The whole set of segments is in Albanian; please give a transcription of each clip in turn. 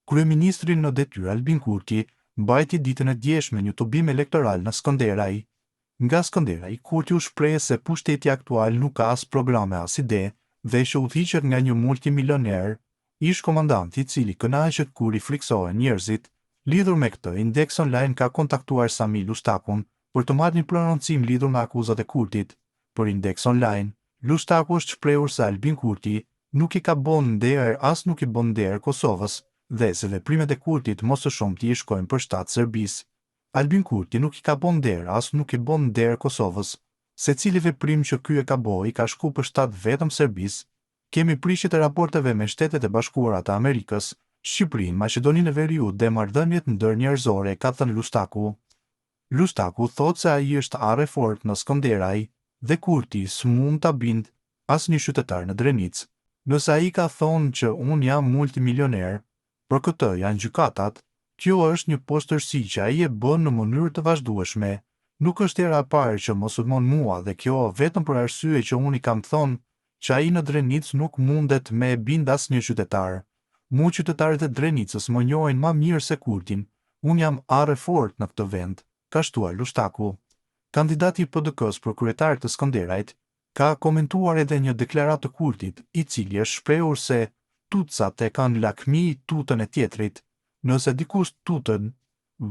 Kryeministri në detyrë Albin Kurti mbajti ditën e djeshme një tubim elektoral në Skënderaj. Nga Skënderaj, Kurti u shpreh se pushteti aktual nuk ka as programe as ide dhe që udhëhiqet nga një multimilioner, ish komandanti i cili kënaqet kur i friksohen njerëzit. Lidhur me këtë, Index Online ka kontaktuar Sami Lustakun për të marrë një prononcim lidhur me akuzat e Kurtit. Për Index Online, Lustaku është shprehur se Albin Kurti nuk i ka bën nder as nuk i bën nder Kosovës dhe se veprimet e Kurtit mos së shumti i shkojnë për shtat Serbisë. Albin Kurti nuk i ka bën nder as nuk i bën nder Kosovës. Secili veprim që ky e ka bëj ka shku për shtat vetëm Serbisë. Kemi prishjet e raporteve me Shtetet e Bashkuara të Amerikës, Shqipërinë, Maqedoninë e Veriut dhe marrëdhëniet ndërnjerëzore, ka thënë Lustaku. Lustaku thotë se ai është arre fort në Skënderaj dhe Kurti s'mund ta bind asnjë qytetar në Drenicë. Nëse ai ka thonë që unë jam multimilioner, për këtë janë gjykatat, kjo është një poshtërsi që ai e bën në mënyrë të vazhdueshme. Nuk është hera e parë që mos u mon mua dhe kjo vetëm për arsye që unë i kam thonë që ai në Drenicë nuk mundet me e bind asnjë qytetar. Mu qytetarët e Drenicës më njohin ma mirë se Kurtin, unë jam arre fort në këtë vend, ka shtuar Lustaku. Kandidati i PDK-s për kryetar të Skënderajt ka komentuar edhe një deklaratë të Kurtit, i cili është shprehur se tutcat e kanë lakmi tutën e tjetrit. Nëse dikush tutën,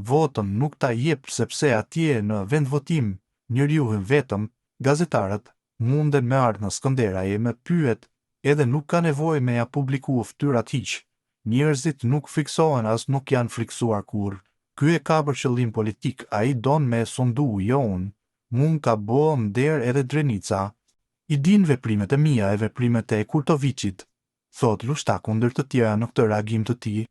votën nuk ta jep sepse atje në vendvotim njeriu vetëm, gazetarët munden me ardhë në Skënderaj e me pyet, edhe nuk ka nevojë me ja publiku fytyrat hiq. Njerëzit nuk friksohen as nuk janë friksuar kurrë. Ky e ka për qëllim politik, ai don me sondu, jo unë. Mund ka bë nder edhe Drenica. I din veprimet e mia e veprimet e Kurtoviçit, thot Lustaku ndër të tjera në këtë reagim të tij.